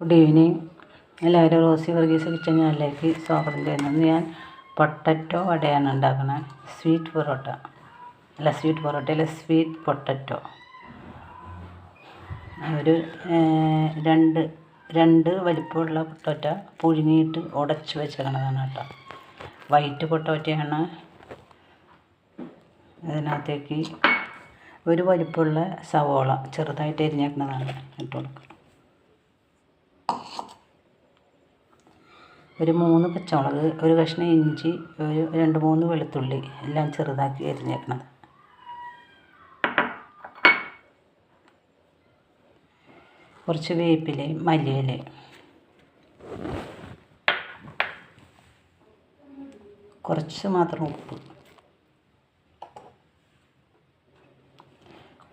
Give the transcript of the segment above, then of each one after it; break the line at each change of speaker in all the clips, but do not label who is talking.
Good evening. എല്ലാവരും Rossi Varghese kitchen ചാനലിലേക്ക് സ്വാഗതം ചെയ്യുന്നു. ഇന്ന് ഞാൻ പൊട്ടറ്റോ വടയാണ് ഉണ്ടാക്കുന്നത്. Sweet parotta sweet potato. ഒരു രണ്ട് വലിപ്പമുള്ള പൊട്ടറ്റോ പുഴുങ്ങിയിട്ട് ഉടച്ച് വെച്ചേക്കണതാണ് കേട്ടോ. വൈറ്റ് പൊട്ടറ്റോയാണ്. അതിനകത്തേക്ക് ഒരു വലിപ്പമുള്ള സവോള ചെറുതായിട്ട് എരിഞ്ഞേക്കുന്നതാണ് ഇട്ട് കൊടുക്കുക. ഒരു 3 പച്ചമുളക്, ഒരു കഷ്ണം ഇഞ്ചി, ഒരു 2-3 വെളുത്തുള്ളി എല്ലാം ചെറുതാക്കി എരിഞ്ഞേക്കണത്. കുറച്ച് വേപ്പിലയും മല്ലിയിലയും, കുറച്ച് മാത്രം ഉപ്പ്,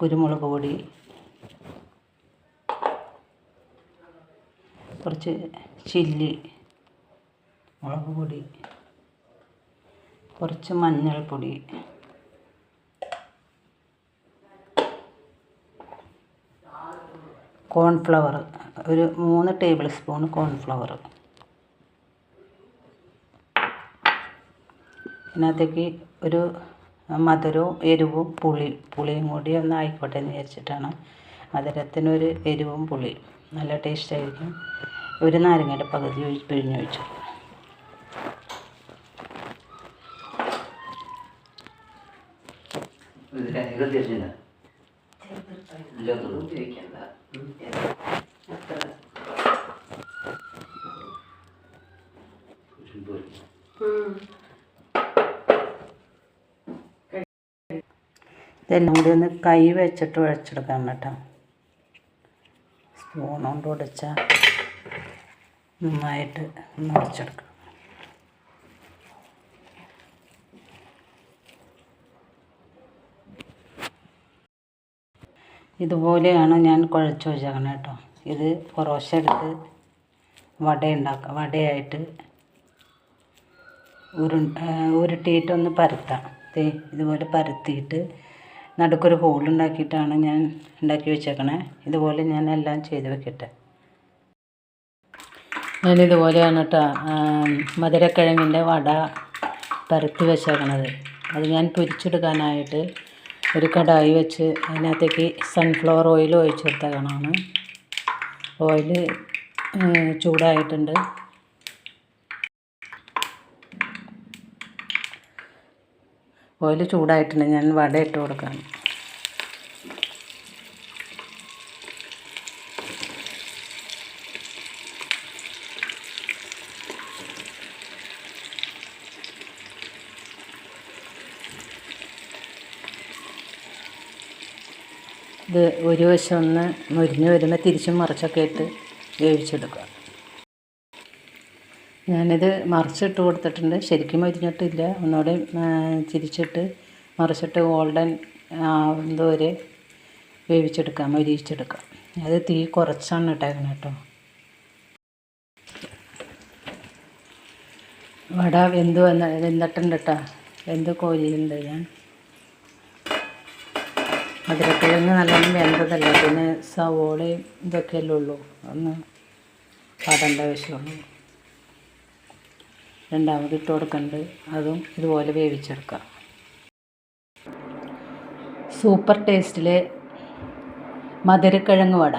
കുരുമുളക് പൊടി, കുറച്ച് ചില്ലി മുളക് പൊടി, കുറച്ച് മഞ്ഞൾപ്പൊടി, കോൺഫ്ലവർ ഒരു 3 ടേബിൾ സ്പൂൺ കോൺഫ്ലവർ. ഇതിനകത്തേക്ക് ഒരു മധുരവും എരിവും പുളിയും കൂടി ഒന്ന് ആയിക്കോട്ടെ എന്ന് വിചാരിച്ചിട്ടാണ്. മധുരത്തിനൊരു എരിവും പുളിയും നല്ല ടേസ്റ്റായിരിക്കും. ഒരു നാരങ്ങയുടെ പകുതി പിഴിഞ്ഞ് വെച്ചു. ഇതെല്ലാം കൂടി ഒന്ന് കൈ വെച്ചിട്ട് ഉടച്ചെടുക്കാം കേട്ടോ. സ്പൂൺ കൊണ്ട് ഉടച്ചാൽ നന്നായിട്ട് ഒന്ന് ഉടച്ചെടുക്കാം. ഇതുപോലെയാണ് ഞാൻ കുഴച്ച് വെച്ചേക്കണം കേട്ടോ. ഇത് കുറേശ്ശെ എടുത്ത് വടയായിട്ട് ഉരുട്ടിയിട്ടൊന്ന് പരത്താം. ഇതുപോലെ പരത്തിയിട്ട് നടുക്കൊരു ഹോളുണ്ടാക്കിയിട്ടാണ് ഞാൻ ഉണ്ടാക്കി വെച്ചേക്കണേ. ഇതുപോലെ ഞാൻ എല്ലാം ചെയ്ത് വെക്കട്ടെ. ഞാനിതുപോലെയാണ് കേട്ടോ മധുരക്കിഴങ്ങിൻ്റെ വട പരത്തി വെച്ചേക്കണത്. അത് ഞാൻ പൊരിച്ചെടുക്കാനായിട്ട് ഒരു കടായി വെച്ച് അതിനകത്തേക്ക് സൺഫ്ലവർ ഓയിൽ ഒഴിച്ച് കൊടുത്തേക്കണമാണ്. ഓയിൽ ചൂടായിട്ടുണ്ട്. ഞാൻ വട ഇട്ട് കൊടുക്കാം. ഇത് ഒരു വശം ഒന്ന് മുരിഞ്ഞ് വരുമ്പോൾ തിരിച്ചും മറിച്ചൊക്കെ ഇട്ട് വേവിച്ചെടുക്കുക. ഞാനിത് മറിച്ചിട്ട് കൊടുത്തിട്ടുണ്ട്. ശരിക്കും മുരിഞ്ഞിട്ടില്ല. ഒന്നുകൂടെ തിരിച്ചിട്ട് മറിച്ചിട്ട് ഗോൾഡൻ ആവുന്നതുവരെ മൊരിയിച്ചെടുക്കാം. അത് തീ കുറച്ചാണ് ഇട്ടേക്കണം കേട്ടോ. വട വെന്തിട്ടുണ്ട് കേട്ടോ. കോരിയുണ്ട് ഞാൻ. മധുരക്കിഴങ്ങ് നല്ലോണം വെന്തതല്ല. പിന്നെ സവോളയും ഇതൊക്കെയല്ലേ ഉള്ളൂ. ഒന്ന് പാടേണ്ട ആവശ്യമുള്ളൂ. രണ്ടാമത് ഇട്ട് കൊടുക്കുന്നുണ്ട്. അതും ഇതുപോലെ വേവിച്ചെടുക്കാം. സൂപ്പർ ടേസ്റ്റിലെ മധുരക്കിഴങ്ങ് വട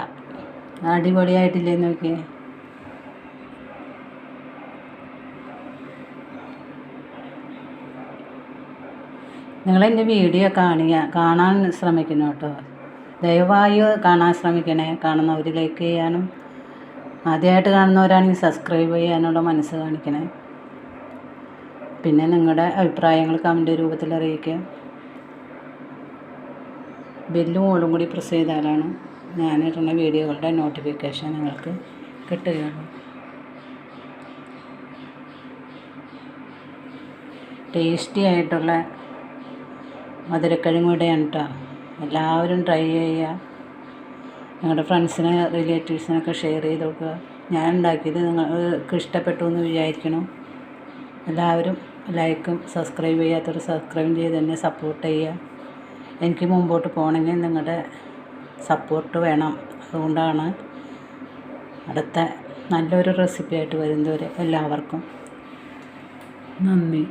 അടിപൊളിയായിട്ടില്ലേ നോക്കിയേ. നിങ്ങളെൻ്റെ വീഡിയോ കാണാൻ ശ്രമിക്കണം കേട്ടോ. ദയവായി കാണാൻ ശ്രമിക്കണേ. കാണുന്നവർ ലൈക്ക് ചെയ്യാനും ആദ്യമായിട്ട് കാണുന്നവരാണെങ്കിൽ സബ്സ്ക്രൈബ് ചെയ്യാനുള്ള മനസ്സ് കാണിക്കണേ. പിന്നെ നിങ്ങളുടെ അഭിപ്രായങ്ങൾ കമൻ്റ് രൂപത്തിൽ അറിയിക്കുക. ബെല്ലും ഓളും കൂടി പ്രസ് ചെയ്താലാണ് ഞാനിടുന്ന വീഡിയോകളുടെ നോട്ടിഫിക്കേഷൻ നിങ്ങൾക്ക് കിട്ടുകയുള്ളൂ. ടേസ്റ്റി ആയിട്ടുള്ള മധുരക്കിഴങ്ങ് വടയാണ് കേട്ടോ. എല്ലാവരും ട്രൈ ചെയ്യുക. നിങ്ങളുടെ ഫ്രണ്ട്സിന് റിലേറ്റീവ്സിനൊക്കെ ഷെയർ ചെയ്ത് കൊടുക്കുക. ഞാൻ ഉണ്ടാക്കിയത് നിങ്ങൾക്ക് ഇഷ്ടപ്പെട്ടു എന്ന് വിചാരിക്കണം. എല്ലാവരും ലൈക്കും സബ്സ്ക്രൈബ് ചെയ്യാത്തവർ സബ്സ്ക്രൈബ് ചെയ്ത് തന്നെ സപ്പോർട്ട് ചെയ്യുക. എനിക്ക് മുമ്പോട്ട് പോകണമെങ്കിൽ നിങ്ങളുടെ സപ്പോർട്ട് വേണം. അതുകൊണ്ടാണ് അടുത്ത നല്ലൊരു റെസിപ്പിയായിട്ട് വരുന്നതുവരെ എല്ലാവർക്കും നന്ദി.